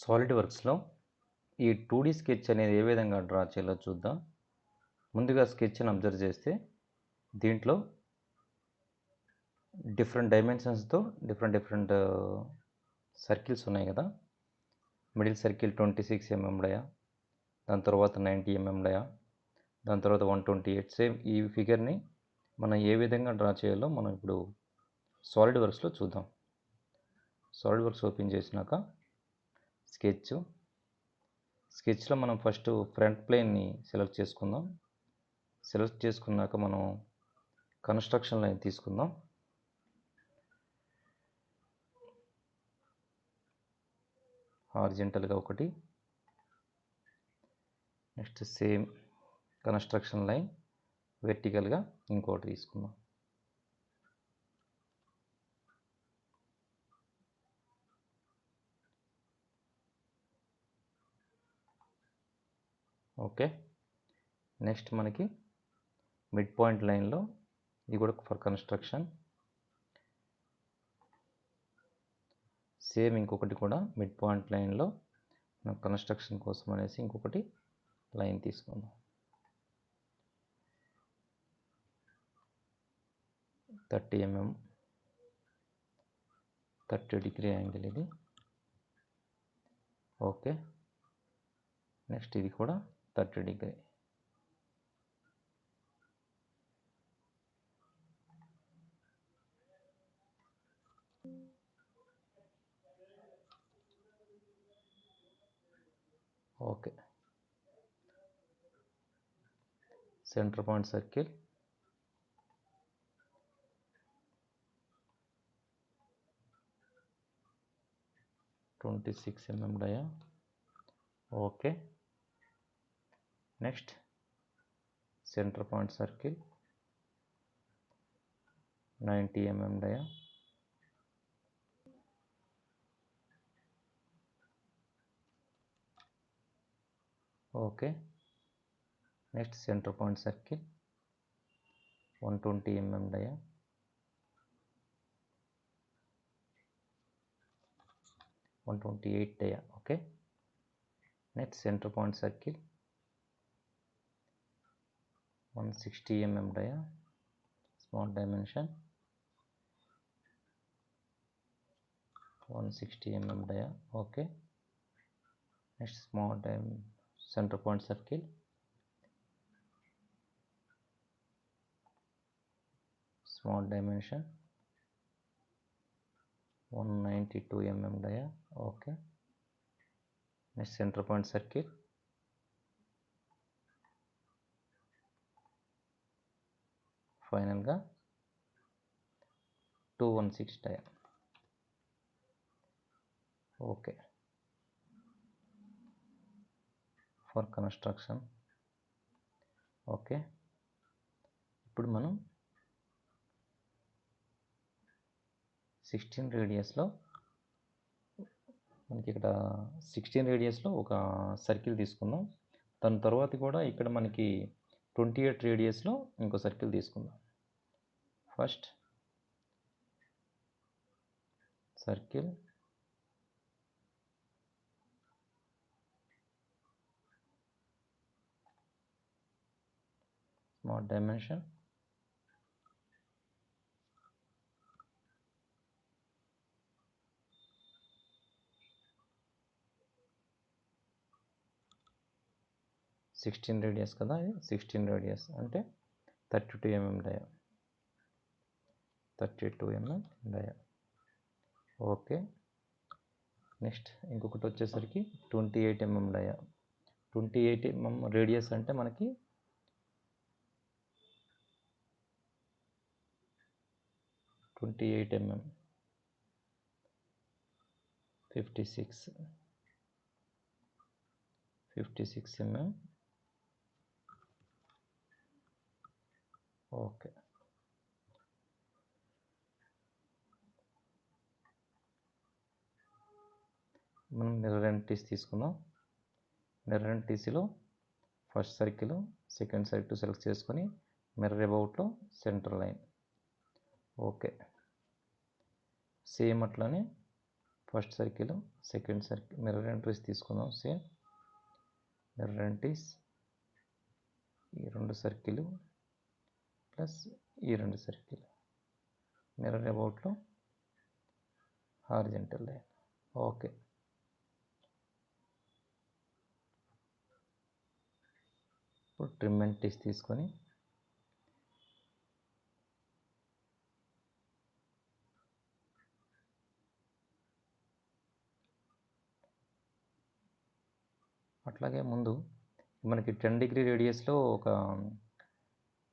Solid వర్క్స్లో ఈ 2D sketch అనేది ఏ విధంగా డ్రా చేయాలో చూద్దాం. ముందుగా స్కెచ్ని అబ్జర్వ్ చేస్తే దీంట్లో డిఫరెంట్ డైమెన్షన్స్తో డిఫరెంట్ సర్కిల్స్ ఉన్నాయి కదా. మిడిల్ సర్కిల్ 26 mm డయా, దాని తర్వాత 90 mm డయా, దాని తర్వాత 128. సేమ్ ఈ ఫిగర్ని మనం ఏ విధంగా డ్రా చేయాలో మనం ఇప్పుడు సాలిడ్ వర్క్స్లో చూద్దాం. సాలిడ్ వర్క్స్ ఓపెన్ చేసినాక స్కెచ్లో మనం ఫస్ట్ ఫ్రంట్ ప్లేన్ని సెలెక్ట్ చేసుకుందాం. సెలెక్ట్ చేసుకున్నాక మనం కన్స్ట్రక్షన్ లైన్ తీసుకుందాం. హారిజంటల్గా ఒకటి, నెక్స్ట్ సేమ్ కన్స్ట్రక్షన్ లైన్ వెర్టికల్గా ఇంకోటి తీసుకుందాం. ఓకే, నెక్స్ట్ మనకి మిడ్ పాయింట్ లైన్లో ఇది కూడా ఫర్ కన్స్ట్రక్షన్. సేమ్ ఇంకొకటి కూడా మిడ్ పాయింట్ లైన్లో కన్స్ట్రక్షన్ కోసం అనేసి ఇంకొకటి లైన్ తీసుకుందాం. 30 mm 30 డిగ్రీ యాంగిల్ ఇది. ఓకే, నెక్స్ట్ ఇది కూడా 30 degree. Okay, centre point circle, (26 mm dia. Okay, next centre point circle 90 mm dia. Okay, next centre point circle 120 mm dia. Dia. Okay, next centre point circle 160 mm dia, small dimension 160 mm dia. Okay, next centre point circle small dimension 192 mm dia. Okay, next centre point circle ఫైనల్గా 216 dia. Okay, for construction. Okay, ఇప్పుడు మనం 16 రేడియస్లో మనకి ఇక్కడ 16 రేడియస్లో ఒక circle తీసుకుందాం. దాని తర్వాత కూడా ఇక్కడ మనకి 28 రేడియస్లో ఇంకో సర్కిల్ తీసుకుందాం. First circle, small dimension 16 radius కదా, 16 రేడియస్ అంటే 32 mm డయా. 32 mm డయా. ఓకే, నెక్స్ట్ ఇంకొకటి వచ్చేసరికి 28 mm డయా. 28 mm రేడియస్ అంటే మనకి 28 mm 56 mm. ఓకే, మనం మిర్రర్ అండ్ టీస్ తీసుకుందాం. మిర్రర్ అండ్ టీసీలో first circle second circle select చేసుకొని మిర్రర్ అబౌట్లో సెంటర్ లైన్. ఓకే, సేమ్ అట్లానే first circle, second circle mirror entities తీసుకుందాం. సేమ్ మిర్రర్ ఎంట్రీస్ ఈ 2 సర్కిల్ ప్లస్ ఈ 2 సర్కిల్, మిర్రర్ అబౌట్లో హారిజంటల్ లైన్. ఓకే. ఇప్పుడు ట్రిమ్ ఎంట్రీస్ తీసుకొని అట్లాగే ముందు మనకి 10 డిగ్రీ రేడియస్లో ఒక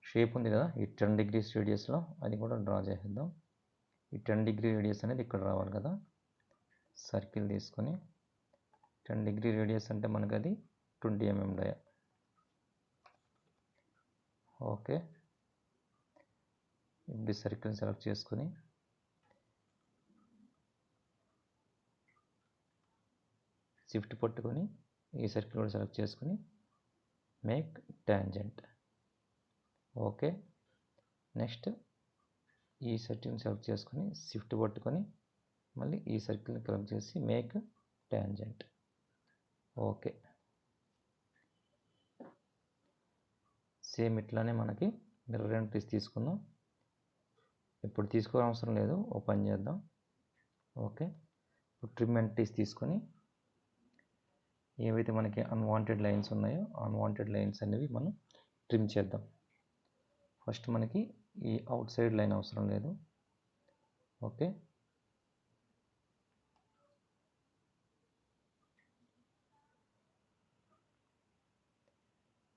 షేప్ ఉంది కదా, ఈ 10 డిగ్రీస్ రేడియస్లో అది కూడా డ్రా చేసేద్దాం. ఈ 10 డిగ్రీ రేడియస్ అనేది ఇక్కడ రావాలి కదా. సర్కిల్ తీసుకొని 10 డిగ్రీ రేడియస్ అంటే మనకు అది 20 mm డయా. ఓకే. ఇప్పుడు ఈ సర్కిల్ని సెలెక్ట్ చేసుకొని షిఫ్ట్ పట్టుకొని ఈ సర్కిల్ కూడా సెలెక్ట్ చేసుకొని మేక్ ట్యాంజెంట్. ఓకే. నెక్స్ట్ ఈ సర్కిల్ని సెలెక్ట్ చేసుకొని షిఫ్ట్ పట్టుకొని మళ్ళీ ఈ సర్కిల్ని సెలెక్ట్ చేసి మేక్ ట్యాంజెంట్. ఓకే. సేమ్ ఇట్లానే మనకి మిర్రర్ ఎంట్రీస్ తీసుకుందాం. ఇప్పుడు తీసుకోవడం అవసరం లేదు, ఓపెన్ చేద్దాం. ఓకే. ఇప్పుడు ట్రిమ్ ఎంట్రీస్ తీసుకొని ఏవైతే మనకి అన్వాంటెడ్ లైన్స్ ఉన్నాయో అన్వాంటెడ్ లైన్స్ అనేవి మనం ట్రిమ్ చేద్దాం. ఫస్ట్ మనకి ఈ అవుట్ సైడ్ లైన్ అవసరం లేదు. ఓకే.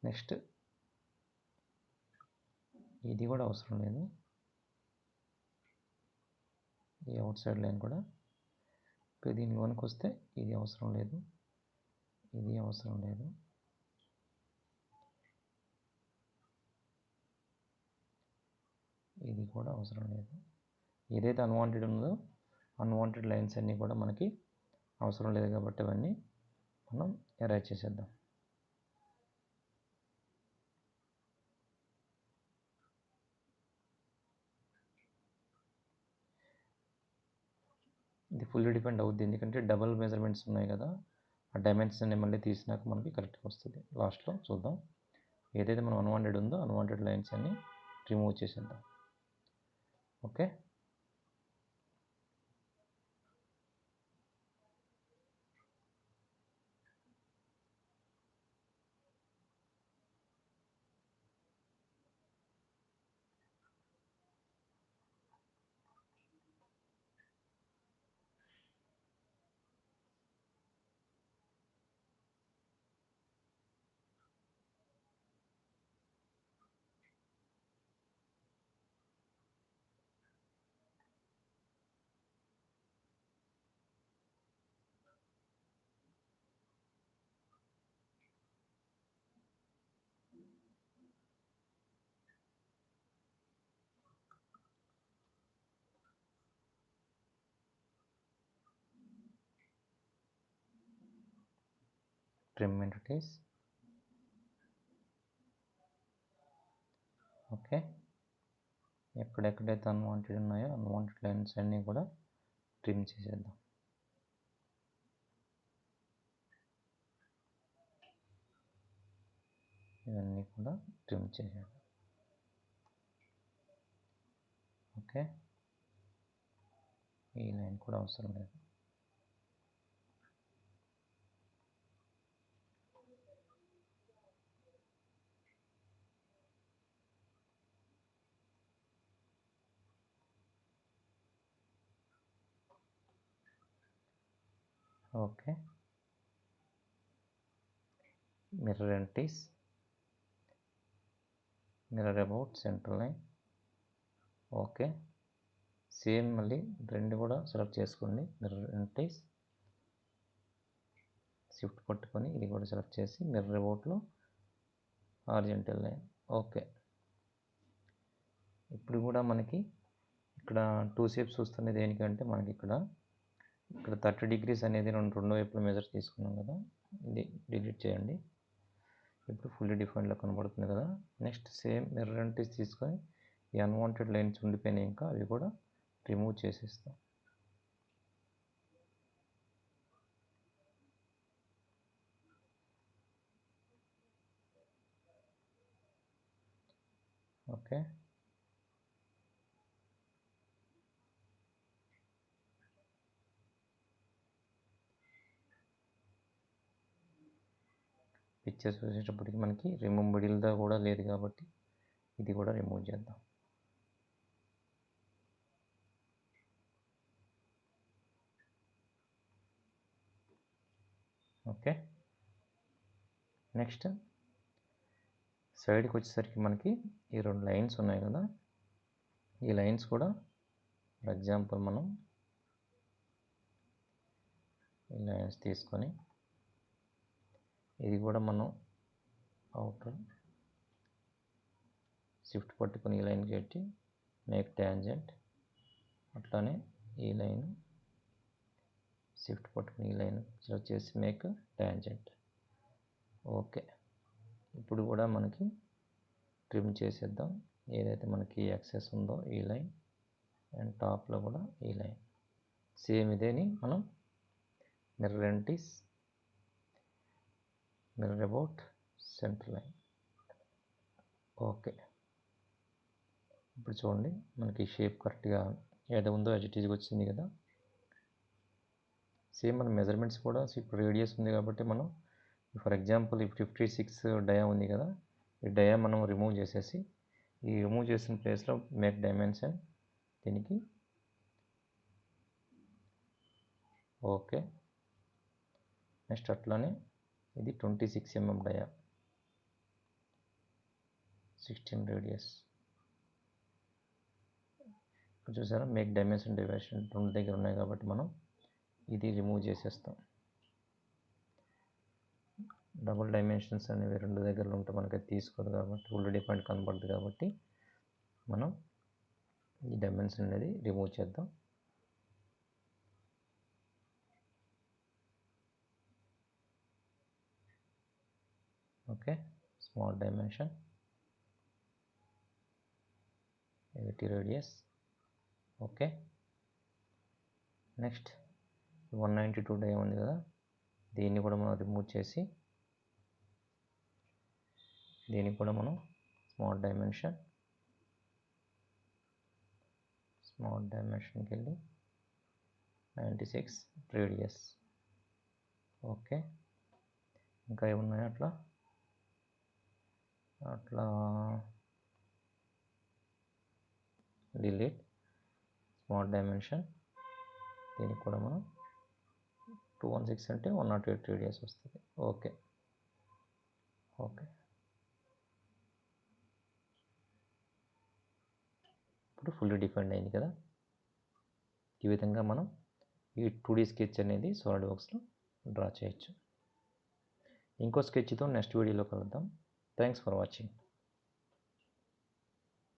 నెక్స్ట్ ఇది కూడా అవసరం లేదు, ఈ అవుట్ సైడ్ లైన్ కూడా. ఇప్పుడు దీనిలోనికి వస్తే ఇది అవసరం లేదు, ఇది అవసరం లేదు, ఇది కూడా అవసరం లేదు. ఏదైతే అన్వాంటెడ్ ఉందో అన్వాంటెడ్ లైన్స్ అన్నీ కూడా మనకి అవసరం లేదు కాబట్టి అవన్నీ మనం ఎరేజ్ చేసేద్దాం. ఇది ఫుల్లీ డిపెండ్ అవుద్ది, ఎందుకంటే డబల్ మెజర్మెంట్స్ ఉన్నాయి కదా, ఆ డైమెన్షన్ మళ్ళీ తీసినాక మనకి కరెక్ట్గా వస్తుంది. లాస్ట్లో చూద్దాం. ఏదైతే మనం అన్వాంటెడ్ ఉందో అన్వాంటెడ్ లైన్స్ అన్ని రిమూవ్ చేసేద్దాం. ఓకే. Trim entities. ఓకే. ఎక్కడెక్కడైతే అన్వాంటెడ్ ఉన్నాయో అన్వాంటెడ్ లైన్స్ అన్నీ కూడా ట్రిమ్ చేసేద్దాం. ఇవన్నీ కూడా ట్రిమ్ చేసేద్దాం. ఓకే. ఈ లైన్ కూడా అవసరం లేదు. Okay. Mirror entries, mirror about centre line. Okay. Same మళ్ళీ రెండు కూడా సెలెక్ట్ చేసుకోండి. మిర్రర్ ఎంట్రీస్ షిఫ్ట్ పట్టుకొని ఇది కూడా సెలెక్ట్ చేసి మిర్రర్ అబౌట్లో హారిజంటల్ లైన్. ఓకే. ఇప్పుడు కూడా మనకి ఇక్కడ 2 షేప్స్ వస్తుంది. దేనికంటే మనకి ఇక్కడ 30 degrees అనేది రెండు వైపుల మెజర్ తీసుకున్నాం కదా, ఇది డిలీట్ చేయండి. ఇప్పుడు ఫుల్లీ డిఫైన్లో కనబడుతుంది కదా. నెక్స్ట్ సేమ్ మిర్రర్ ఎంట్రీస్ తీసుకొని ఈ అన్వాంటెడ్ లైన్స్ ఉండిపోయినాయి ఇంకా అవి కూడా రిమూవ్ చేసేస్తాం. ఓకే. పిక్చర్స్ చూసేటప్పటికి మనకి రిమూవ్ మిడిల్దా కూడా లేదు కాబట్టి ఇది కూడా రిమూవ్ చేద్దాం. ఓకే. నెక్స్ట్ సైడ్కి వచ్చేసరికి మనకి ఈ 2 లైన్స్ ఉన్నాయి కదా, ఈ లైన్స్ కూడా ఫర్ ఎగ్జాంపుల్ మనం ఈ లైన్స్ తీసుకొని ఇది కూడా మనం అవుటర్ షిఫ్ట్ పట్టుకొని ఈ లైన్ పెట్టి మేక్ ట్యాంజెంట్, అట్లానే ఈ లైన్ షిఫ్ట్ పట్టుకుని ఈ లైన్ సెలెక్ట్ చేసి మేక్ ట్యాంజెంట్. ఓకే. ఇప్పుడు కూడా మనకి ట్రిమ్ చేసేద్దాం. ఏదైతే మనకి యాక్సెస్ ఉందో ఈ లైన్ అండ్ టాప్లో కూడా ఈ లైన్ సేమ్ ఇదేని మనం mirror entities mirror about centre line. Okay. ఇప్పుడు చూడండి మనకి షేప్ కరెక్ట్గా ఏదో ఉందో యాజిటీజ్గా వచ్చింది కదా. సేమ్ మన మెజర్మెంట్స్ కూడా ఇప్పుడు రేడియస్ ఉంది కాబట్టి మనం ఫర్ ఎగ్జాంపుల్ ఈ 56 డయా ఉంది కదా, ఈ డయా మనం రిమూవ్ చేసేసి ఈ రిమూవ్ చేసిన ప్లేస్లో మేక్ డైమెన్షన్ దీనికి ఓకే. నెక్స్ట్ అట్లానే ఇది 26 mm డయా 16 రేడియస్. చూసారా మేక్ డైమెన్షన్ డివిజన్ 2 దగ్గర ఉన్నాయి కాబట్టి మనం ఇది రిమూవ్ చేసేస్తాం. డబుల్ డైమెన్షన్స్ అనేవి 2 దగ్గరలో ఉంటే మనకి తీసుకోదు కాబట్టి ఫుల్ డిఫరెంట్ కనబడుతుంది కాబట్టి మనం ఈ డైమెన్షన్ అనేది రిమూవ్ చేద్దాం. Okay. Small dimension 80 radius. Okay. Next 192 die ఉంది కదా, దీన్ని కూడా మనం రిమూవ్ చేసి దీనికి కూడా మనం స్మాల్ డైమెన్షన్కి వెళ్ళి 96 రేడియస్. ఓకే. ఇంకా ఏమున్నాయి అట్లా డిలీట్ స్మాల్ డైమెన్షన్, దీనికి కూడా మనం 216 అంటే 108 రేడియస్ వస్తుంది. ఓకే. ఓకే. ఇప్పుడు ఫుల్లీ డిఫైన్డ్ అయింది కదా. ఈ విధంగా మనం ఈ 2D స్కెచ్ అనేది సాలిడ్వర్క్స్లో డ్రా చేయొచ్చు. ఇంకో స్కెచ్తో నెక్స్ట్ వీడియోలో కలుద్దాం. Thanks for watching.